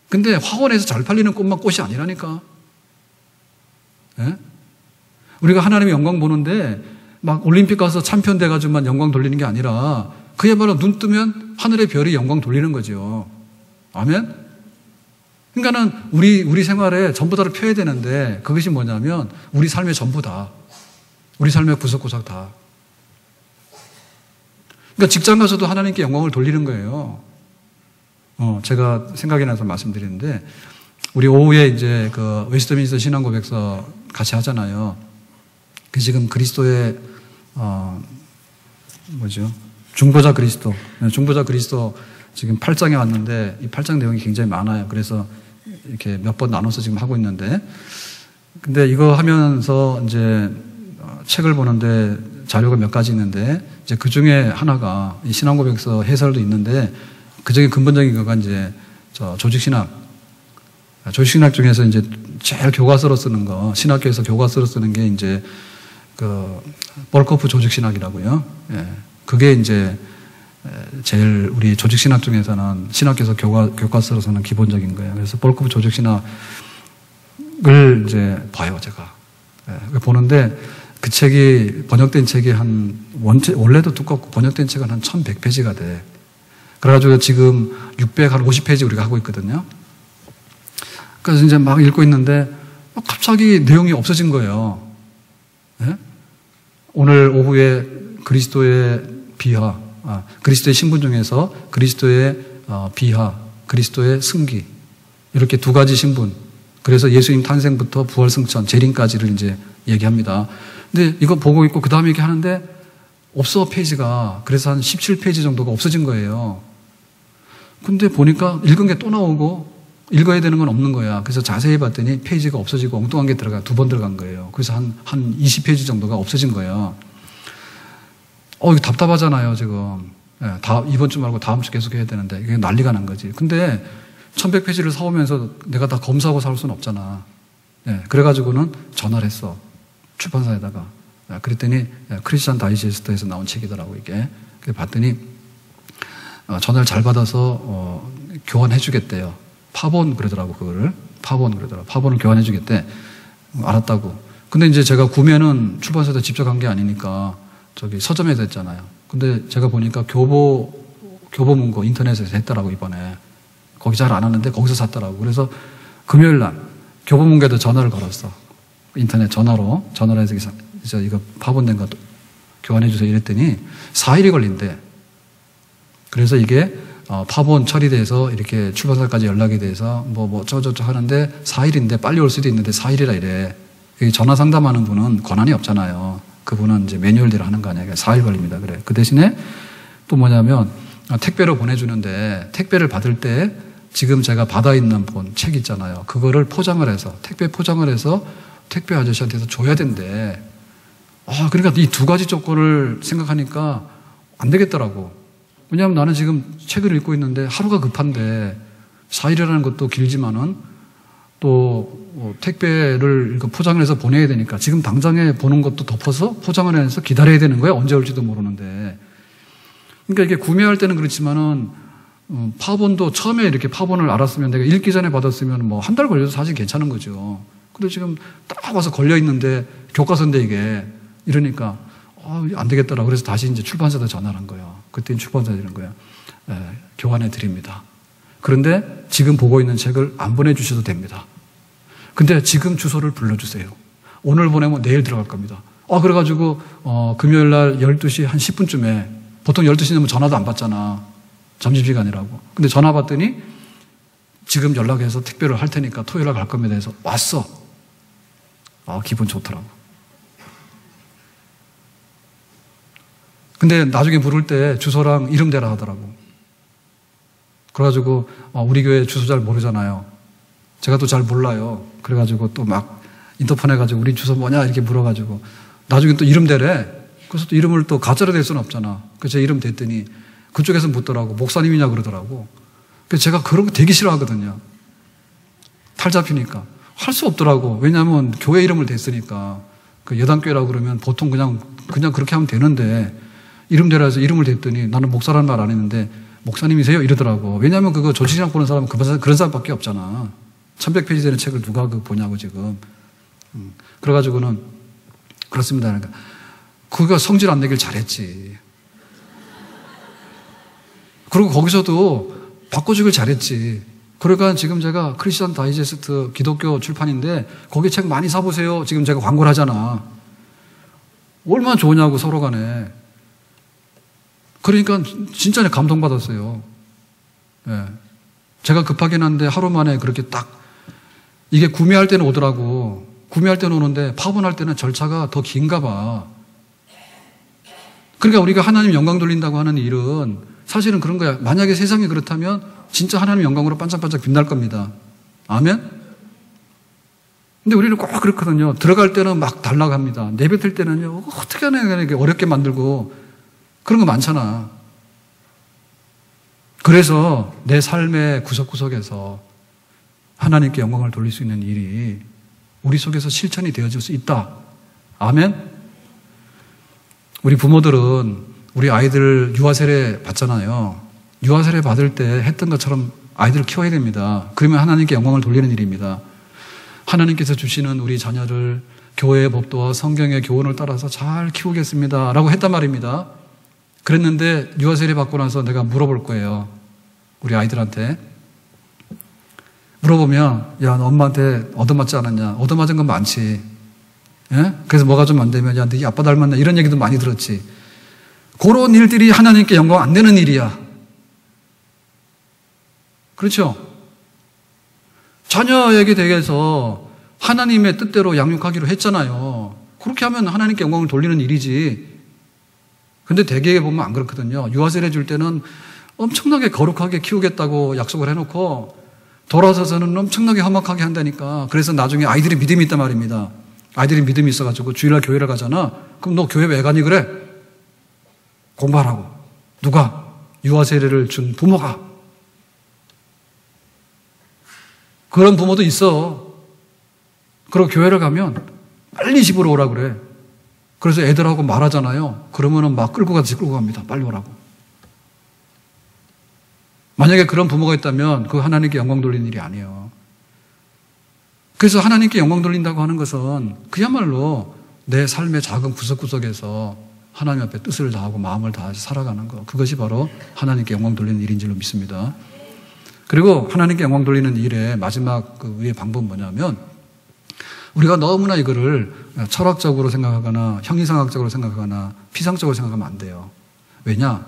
근데 화원에서 잘 팔리는 꽃만 꽃이 아니라니까. 네? 우리가 하나님의 영광 보는데 막 올림픽 가서 챔피언 돼가지고만 영광 돌리는 게 아니라 그야말로 눈 뜨면 하늘의 별이 영광 돌리는 거죠. 아멘? 그러니까는 우리 생활에 전부 다를 펴야 되는데 그것이 뭐냐면 우리 삶의 전부 다. 우리 삶의 구석구석 다. 그러니까 직장 가서도 하나님께 영광을 돌리는 거예요. 제가 생각이 나서 말씀드리는데, 우리 오후에 이제 그 웨스트민스터 신앙고백서 같이 하잖아요. 그 지금 그리스도의, 중보자 그리스도. 중보자 그리스도 지금 8장에 왔는데 이 8장 내용이 굉장히 많아요. 그래서 이렇게 몇 번 나눠서 지금 하고 있는데, 근데 이거 하면서 이제 책을 보는데 자료가 몇 가지 있는데, 이제 그 중에 하나가 이 신앙고백서 해설도 있는데, 그 중에 근본적인 거가 이제 조직신학. 조직신학 중에서 이제 제일 교과서로 쓰는 거, 신학교에서 교과서로 쓰는 게 이제 그 볼코프 조직신학이라고요. 예. 그게 이제 제일 우리 조직신학 중에서는 신학교에서 교과서로서는 기본적인 거예요. 그래서 볼코프 조직신학을 이제 봐요, 제가. 예. 보는데 그 책이 번역된 책이 원래도 두껍고 번역된 책은 한 1100페이지가 돼. 그래가지고 지금 650페이지 우리가 하고 있거든요. 그래서 이제 막 읽고 있는데 갑자기 내용이 없어진 거예요. 예? 오늘 오후에 그리스도의 비하, 그리스도의 신분 중에서 그리스도의 비하, 그리스도의 승기, 이렇게 두 가지 신분. 그래서 예수님 탄생부터 부활 승천, 재림까지를 이제 얘기합니다. 근데 이거 보고 있고 그 다음에 얘기하는데 없어, 페이지가. 그래서 한 17페이지 정도가 없어진 거예요. 근데 보니까 읽은 게 또 나오고 읽어야 되는 건 없는 거야. 그래서 자세히 봤더니 페이지가 없어지고 엉뚱한 게 두 번 들어간 거예요. 그래서 한 20페이지 정도가 없어진 거예요. 이거 답답하잖아요, 지금. 예, 이번 주 말고 다음 주 계속 해야 되는데, 이게 난리가 난 거지. 근데 1100페이지를 사오면서 내가 다 검사하고 살 수는 없잖아. 예, 그래가지고는 전화를 했어. 출판사에다가. 예, 그랬더니 크리스찬 다이제스트에서 나온 책이더라고, 이게. 그래서 봤더니 전화를 잘 받아서 교환해 주겠대요. 파본 그러더라고, 그거를. 파본 그러더라고. 파본을 교환해 주겠대. 알았다고. 근데 이제 제가 구매는 출판사에다 직접 한 게 아니니까 저기 서점에서 했잖아요. 근데 제가 보니까 교보문고 인터넷에서 했더라고, 이번에. 거기 잘 안 하는데 거기서 샀더라고. 그래서 금요일 날 교보문고에도 전화를 걸었어. 인터넷 전화로 해서 이거 파본된 거 교환해 주세요 이랬더니 4일이 걸린대. 그래서 이게 파본 처리돼서 이렇게 출판사까지 연락이 돼서 저저저 하는데 4일인데 빨리 올 수도 있는데 4일이라 이래. 전화 상담하는 분은 권한이 없잖아요. 그분은 이제 매뉴얼대로 하는 거 아니야. 4일 걸립니다. 그래. 그 대신에 또 뭐냐면 택배로 보내주는데 택배를 받을 때 지금 제가 받아 있는 책 있잖아요. 그거를 포장을 해서 택배 포장을 해서 택배 아저씨한테서 줘야 된대. 그러니까 이 두 가지 조건을 생각하니까 안 되겠더라고. 왜냐하면 나는 지금 책을 읽고 있는데 하루가 급한데 4일이라는 것도 길지만은 또 택배를 포장을 해서 보내야 되니까 지금 당장에 보는 것도 덮어서 포장을 해서 기다려야 되는 거야. 언제 올지도 모르는데. 그러니까 이게 구매할 때는 그렇지만은 파본도 처음에 이렇게 파본을 알았으면 내가 읽기 전에 받았으면 한 달 걸려도 사실 괜찮은 거죠. 근데 지금 딱 와서 걸려 있는데 교과서인데 이게 이러니까 안 되겠더라. 그래서 다시 이제 출판사에다 전화를 한 거예요. 그때는 출판사에 이런 거예요. 교환해 드립니다. 그런데 지금 보고 있는 책을 안 보내주셔도 됩니다. 근데 지금 주소를 불러주세요. 오늘 보내면 내일 들어갈 겁니다. 그래가지고 금요일 날 12시 한 10분쯤에 보통 12시 되면 전화도 안 받잖아. 점심시간이라고. 근데 전화 받더니 지금 연락해서 택배를 할 테니까 토요일 날 갈 겁니다 해서 왔어. 기분 좋더라고. 근데 나중에 부를 때 주소랑 이름 대라 하더라고. 그래가지고 우리 교회 주소 잘 모르잖아요. 제가 또 잘 몰라요. 그래가지고 또 막 인터폰 해가지고 우리 주소 뭐냐 이렇게 물어가지고 나중에 또 이름 대래. 그래서 또 이름을 또 가짜로 댈 수는 없잖아. 그래서 제 이름 댔더니 그쪽에서 묻더라고. 목사님이냐 그러더라고. 그래서 제가 그런 거 되게 싫어하거든요. 탈 잡히니까. 할 수 없더라고. 왜냐하면 교회 이름을 댔으니까. 그 여당교회라고 그러면 보통 그냥 그렇게 하면 되는데 이름 대라 해서 이름을 댔더니 나는 목사라는 말 안 했는데 목사님이세요? 이러더라고. 왜냐하면 그거 조직신학 보는 사람은 그런 사람밖에 없잖아. 1100페이지 되는 책을 누가 보냐고 지금. 그래가지고는 그렇습니다. 그러니까 그가 성질 안 내길 잘했지. 그리고 거기서도 바꿔주길 잘했지. 그러니까 지금 제가 크리스찬 다이제스트 기독교 출판인데 거기 책 많이 사보세요. 지금 제가 광고를 하잖아. 얼마나 좋으냐고 서로 간에. 그러니까 진짜 감동받았어요. 예. 제가 급하긴 한데 하루 만에 그렇게 딱 이게 구매할 때는 오더라고. 구매할 때는 오는데 파본할 때는 절차가 더 긴가 봐. 그러니까 우리가 하나님 영광 돌린다고 하는 일은 사실은 그런 거야. 만약에 세상이 그렇다면 진짜 하나님 영광으로 반짝반짝 빛날 겁니다. 아멘? 근데 우리는 꼭 그렇거든요. 들어갈 때는 막 달라갑니다. 내뱉을 때는요, 어떻게 하나 이렇게 어렵게 만들고 그런 거 많잖아. 그래서 내 삶의 구석구석에서 하나님께 영광을 돌릴 수 있는 일이 우리 속에서 실천이 되어질 수 있다. 아멘? 우리 부모들은 우리 아이들 유아세례 받잖아요. 유아세례 받을 때 했던 것처럼 아이들을 키워야 됩니다. 그러면 하나님께 영광을 돌리는 일입니다. 하나님께서 주시는 우리 자녀를 교회의 법도와 성경의 교훈을 따라서 잘 키우겠습니다 라고 했단 말입니다. 그랬는데 유아세례 받고 나서 내가 물어볼 거예요. 우리 아이들한테 물어보면, 야, 너 엄마한테 얻어맞지 않았냐? 얻어맞은 건 많지. 예? 그래서 뭐가 좀 안 되면, 야, 네 아빠 닮았나? 이런 얘기도 많이 들었지. 그런 일들이 하나님께 영광 안 되는 일이야. 그렇죠? 자녀에게 대해서 하나님의 뜻대로 양육하기로 했잖아요. 그렇게 하면 하나님께 영광을 돌리는 일이지. 근데 대개에 보면 안 그렇거든요. 유아세례 줄 때는 엄청나게 거룩하게 키우겠다고 약속을 해놓고 돌아서서는 엄청나게 험악하게 한다니까. 그래서 나중에 아이들이 믿음이 있단 말입니다. 아이들이 믿음이 있어가지고 주일날 교회를 가잖아. 그럼 너 교회 왜 가니 그래? 공부하라고. 누가? 유아세례를 준 부모가. 그런 부모도 있어. 그리고 교회를 가면 빨리 집으로 오라 그래. 그래서 애들하고 말하잖아요. 그러면은 막 끌고 갑니다. 빨리 오라고. 만약에 그런 부모가 있다면 그 하나님께 영광 돌리는 일이 아니에요. 그래서 하나님께 영광 돌린다고 하는 것은 그야말로 내 삶의 작은 구석구석에서 하나님 앞에 뜻을 다하고 마음을 다해서 살아가는 것. 그것이 바로 하나님께 영광 돌리는 일인 줄로 믿습니다. 그리고 하나님께 영광 돌리는 일의 마지막 그 위의 방법은 뭐냐면 우리가 너무나 이거를 철학적으로 생각하거나 형이상학적으로 생각하거나 피상적으로 생각하면 안 돼요. 왜냐?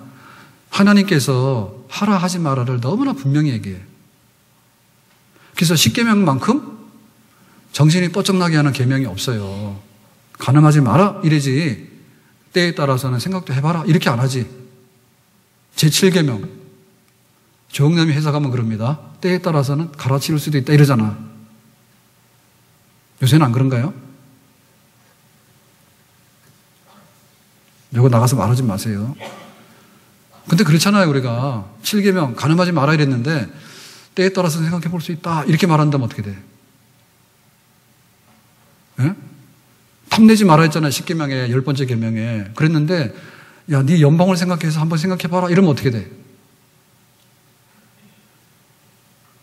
하나님께서 하라 하지 마라를 너무나 분명히 얘기해요. 그래서 십계명만큼 정신이 뻗쩍나게 하는 계명이 없어요. 간음하지 마라 이래지 때에 따라서는 생각도 해봐라 이렇게 안 하지. 제7계명 조영남이 해석하면 그럽니다. 때에 따라서는 갈아치울 수도 있다 이러잖아. 요새는 안 그런가요? 이거 나가서 말하지 마세요. 근데 그렇잖아요. 우리가 7계명 간음하지 말아야 이랬는데 때에 따라서 생각해 볼 수 있다 이렇게 말한다면 어떻게 돼? 예? 탐내지 말아 했잖아요. 10계명에 10번째 계명에. 그랬는데 야, 네 연봉을 생각해서 한번 생각해 봐라 이러면 어떻게 돼?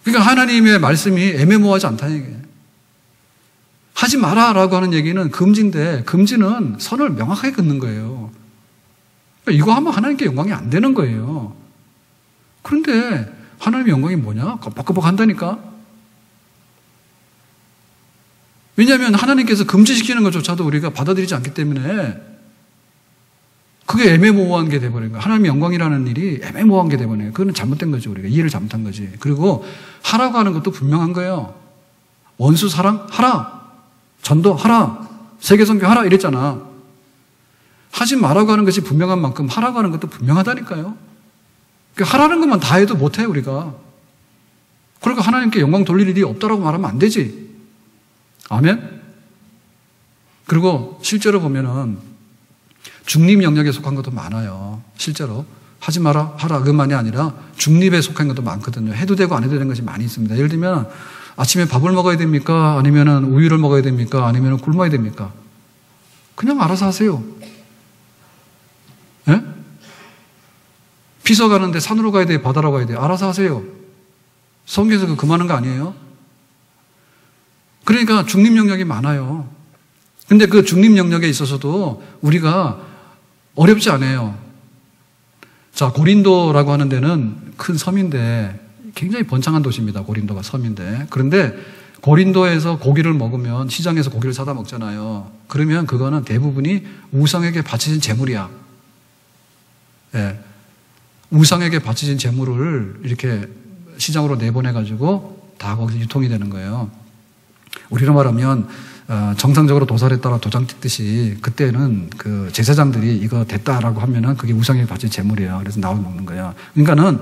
그러니까 하나님의 말씀이 애매모호하지 않다는 얘기예요. 하지 마라라고 하는 얘기는 금지인데 금지는 선을 명확하게 긋는 거예요. 이거 하면 하나님께 영광이 안 되는 거예요. 그런데 하나님의 영광이 뭐냐? 깜빡깜빡 한다니까. 왜냐하면 하나님께서 금지시키는 것조차도 우리가 받아들이지 않기 때문에 그게 애매모호한 게 돼버린 거예요. 하나님의 영광이라는 일이 애매모호한 게 돼버린 거예요. 그거는 잘못된 거죠. 우리가 이해를 잘못한 거지. 그리고 하라고 하는 것도 분명한 거예요. 원수 사랑 하라. 전도 하라. 세계선교 하라 이랬잖아. 하지 말라고 하는 것이 분명한 만큼 하라고 하는 것도 분명하다니까요. 그러니까 하라는 것만 다 해도 못해요 우리가. 그러니까 하나님께 영광 돌릴 일이 없다라고 말하면 안 되지. 아멘? 그리고 실제로 보면은 중립 영역에 속한 것도 많아요. 실제로 하지 마라 하라 그것만이 아니라 중립에 속한 것도 많거든요. 해도 되고 안 해도 되는 것이 많이 있습니다. 예를 들면 아침에 밥을 먹어야 됩니까? 아니면은 우유를 먹어야 됩니까? 아니면은 굶어야 됩니까? 그냥 알아서 하세요. 예? 피서 가는데 산으로 가야 돼? 바다로 가야 돼? 알아서 하세요. 성경에서 그만한 거 아니에요? 그러니까 중립 영역이 많아요. 근데 그 중립 영역에 있어서도 우리가 어렵지 않아요. 자, 고린도라고 하는 데는 큰 섬인데 굉장히 번창한 도시입니다. 고린도가 섬인데. 그런데 고린도에서 고기를 먹으면 시장에서 고기를 사다 먹잖아요. 그러면 그거는 대부분이 우상에게 바치신 재물이야. 예. 우상에게 바치신 재물을 이렇게 시장으로 내보내가지고 다 거기서 유통이 되는 거예요. 우리로 말하면 정상적으로 도살에 따라 도장 찍듯이 그때는 그 제사장들이 이거 됐다라고 하면은 그게 우상에게 바친 제물이에요. 그래서 나와 먹는 거야. 그러니까는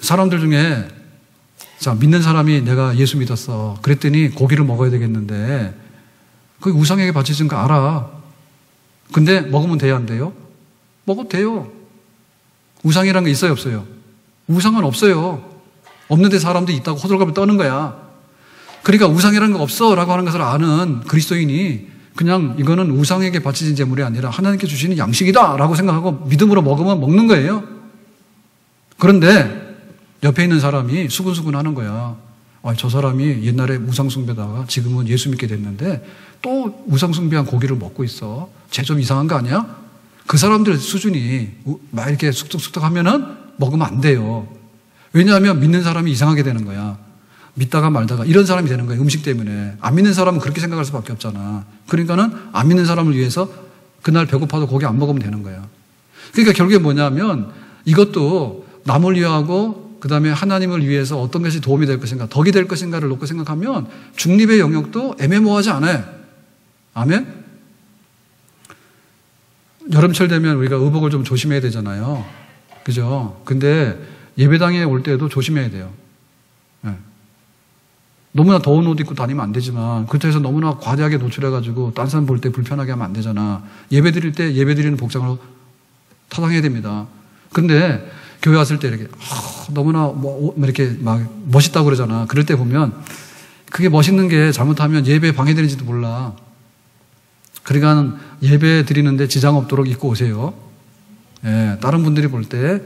사람들 중에 자, 믿는 사람이 내가 예수 믿었어. 그랬더니 고기를 먹어야 되겠는데 그게 우상에게 바쳐진 거 알아. 근데 먹으면 돼요, 안 돼요? 먹어도 돼요. 우상이라는 게 있어요, 없어요? 우상은 없어요. 없는데 사람들이 있다고 호들갑을 떠는 거야. 그러니까 우상이라는 거 없어 라고 하는 것을 아는 그리스도인이 그냥 이거는 우상에게 바쳐진 제물이 아니라 하나님께 주시는 양식이다 라고 생각하고 믿음으로 먹으면 먹는 거예요. 그런데 옆에 있는 사람이 수근수근 하는 거야. 저 사람이 옛날에 우상숭배다가 지금은 예수 믿게 됐는데 또 우상숭배한 고기를 먹고 있어. 쟤 좀 이상한 거 아니야? 그 사람들 수준이 막 이렇게 쑥쑥쑥 하면은 먹으면 안 돼요. 왜냐하면 믿는 사람이 이상하게 되는 거야. 믿다가 말다가 이런 사람이 되는 거예요. 음식 때문에. 안 믿는 사람은 그렇게 생각할 수밖에 없잖아. 그러니까는 안 믿는 사람을 위해서 그날 배고파도 고기 안 먹으면 되는 거야. 그러니까 결국에 뭐냐면 이것도 남을 위하고 그 다음에 하나님을 위해서 어떤 것이 도움이 될 것인가, 덕이 될 것인가를 놓고 생각하면 중립의 영역도 애매모호하지 않아요. 아멘? 여름철 되면 우리가 의복을 좀 조심해야 되잖아요. 그죠? 근데 예배당에 올 때도 조심해야 돼요. 네. 너무나 더운 옷 입고 다니면 안 되지만 그렇다고 해서 너무나 과대하게 노출해가지고 딴 사람 볼 때 불편하게 하면 안 되잖아. 예배 드릴 때 예배 드리는 복장으로 타당해야 됩니다. 근데 교회 왔을 때 이렇게 너무나 이렇게 막 멋있다고 그러잖아. 그럴 때 보면 그게 멋있는 게 잘못하면 예배에 방해되는지도 몰라. 그러니까 예배 드리는데 지장 없도록 입고 오세요. 예, 다른 분들이 볼 때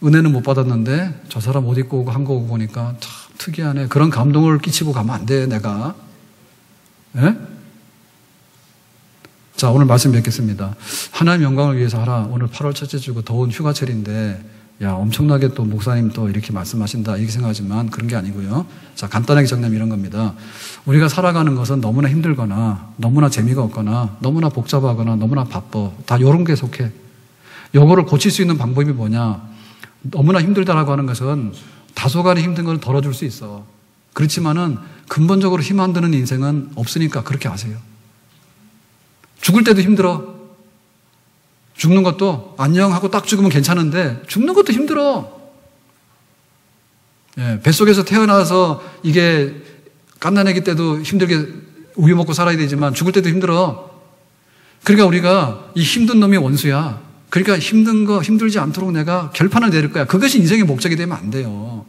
은혜는 못 받았는데 저 사람 옷 입고 오고 한 거 오고 보니까 참 특이하네. 그런 감동을 끼치고 가면 안 돼, 내가. 예? 자, 오늘 말씀 뵙겠습니다. 하나님 영광을 위해서 하라. 오늘 8월 첫째 주고 더운 휴가철인데 야, 엄청나게 또 목사님 또 이렇게 말씀하신다 이렇게 생각하지만 그런 게 아니고요. 자, 간단하게 정리하면 이런 겁니다. 우리가 살아가는 것은 너무나 힘들거나 너무나 재미가 없거나 너무나 복잡하거나 너무나 바빠. 다 이런 게 속해. 요거를 고칠 수 있는 방법이 뭐냐? 너무나 힘들다라고 하는 것은 다소간에 힘든 걸 덜어줄 수 있어. 그렇지만은 근본적으로 힘 안 드는 인생은 없으니까 그렇게 아세요. 죽을 때도 힘들어. 죽는 것도 안녕하고 딱 죽으면 괜찮은데 죽는 것도 힘들어. 예, 뱃속에서 태어나서 이게 갓난아기 때도 힘들게 우유 먹고 살아야 되지만 죽을 때도 힘들어. 그러니까 우리가 이 힘든 놈이 원수야. 그러니까 힘든 거 힘들지 않도록 내가 결판을 내릴 거야. 그것이 인생의 목적이 되면 안 돼요.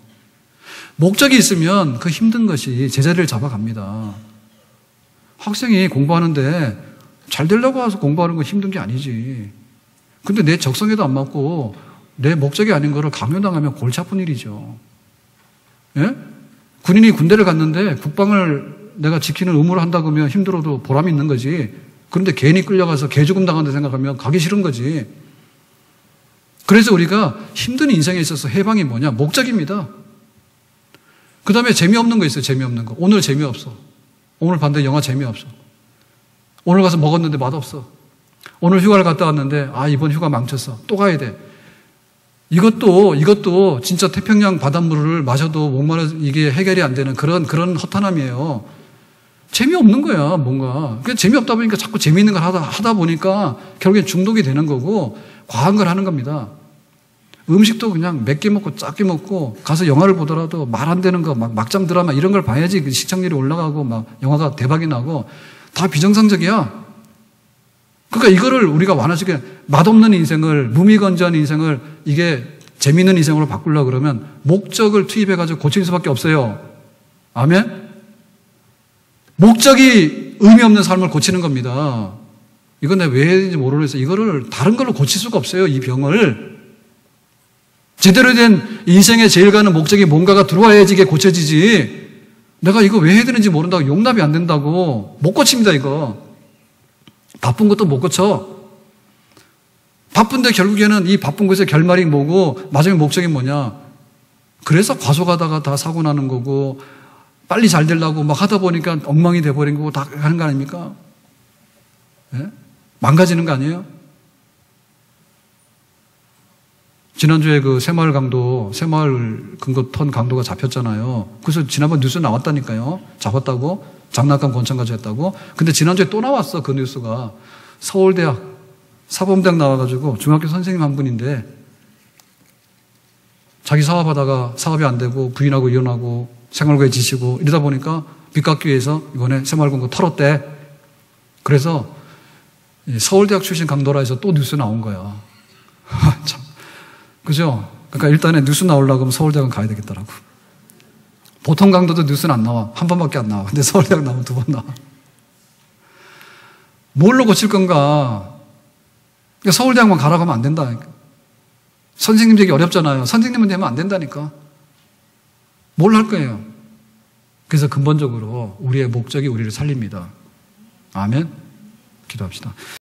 목적이 있으면 그 힘든 것이 제자리를 잡아갑니다. 학생이 공부하는데 잘 되려고 와서 공부하는 건 힘든 게 아니지. 근데 내 적성에도 안 맞고 내 목적이 아닌 거를 강요당하면 골치 아픈 일이죠. 예? 군인이 군대를 갔는데 국방을 내가 지키는 의무를 한다고 하면 힘들어도 보람이 있는 거지. 그런데 괜히 끌려가서 개죽음 당한다 생각하면 가기 싫은 거지. 그래서 우리가 힘든 인생에 있어서 해방이 뭐냐? 목적입니다. 그 다음에 재미없는 거 있어요. 재미없는 거. 오늘 재미없어. 오늘 봤는데 영화 재미없어. 오늘 가서 먹었는데 맛없어. 오늘 휴가를 갔다 왔는데 이번 휴가 망쳤어. 또 가야 돼. 이것도 진짜 태평양 바닷물을 마셔도 목마르 이게 해결이 안 되는 그런 허탄함이에요. 재미없는 거야, 뭔가. 재미없다 보니까 자꾸 재미있는 걸 하다 보니까 결국엔 중독이 되는 거고 과한 걸 하는 겁니다. 음식도 그냥 몇 개 먹고 작게 먹고 가서 영화를 보더라도 말 안 되는 거 막장 드라마 이런 걸 봐야지 그 시청률이 올라가고 막 영화가 대박이 나고 다 비정상적이야. 그러니까 이거를 우리가 완화시켜 맛없는 인생을 무미건조한 인생을 이게 재미있는 인생으로 바꾸려고 그러면 목적을 투입해가지고 고칠 수밖에 없어요. 아멘? 목적이 의미 없는 삶을 고치는 겁니다. 이건 내가 왜 해야 되는지 모르겠어. 이거를 다른 걸로 고칠 수가 없어요. 이 병을. 제대로 된 인생의 제일 가는 목적이 뭔가가 들어와야지 이게 고쳐지지. 내가 이거 왜 해야 되는지 모른다고 용납이 안 된다고. 못 고칩니다, 이거. 바쁜 것도 못 고쳐. 바쁜데 결국에는 이 바쁜 것의 결말이 뭐고 마지막 목적이 뭐냐. 그래서 과속하다가 다 사고 나는 거고 빨리 잘 되려고 막 하다 보니까 엉망이 돼버린 거고 다 하는 거 아닙니까? 예? 망가지는 거 아니에요? 지난주에 그 새마을 근거 턴 강도가 잡혔잖아요. 그래서 지난번 뉴스 나왔다니까요. 잡았다고, 장난감 권총 가져갔다고. 근데 지난주에 또 나왔어, 그 뉴스가. 서울대학 사범대학 나와가지고 중학교 선생님 한 분인데 자기 사업하다가 사업이 안 되고 부인하고 이혼하고 생활고에 지치고 이러다 보니까 빚 갚기 위해서 이번에 새마을 금고 털었대. 그래서 서울대학 출신 강도라 해서 또 뉴스 나온 거야. 참. 그죠? 그러니까 일단은 뉴스 나오려고 하면 서울대학은 가야 되겠더라고. 보통 강도도 뉴스는 안 나와. 한 번밖에 안 나와. 근데 서울대학 나오면 2번 나와. 뭘로 고칠 건가? 그러니까 서울대학만 가라고 하면 안 된다니까. 선생님 되기 어렵잖아요. 선생님은 되면 안 된다니까. 뭘 할 거예요? 그래서 근본적으로 우리의 목적이 우리를 살립니다. 아멘? 기도합시다.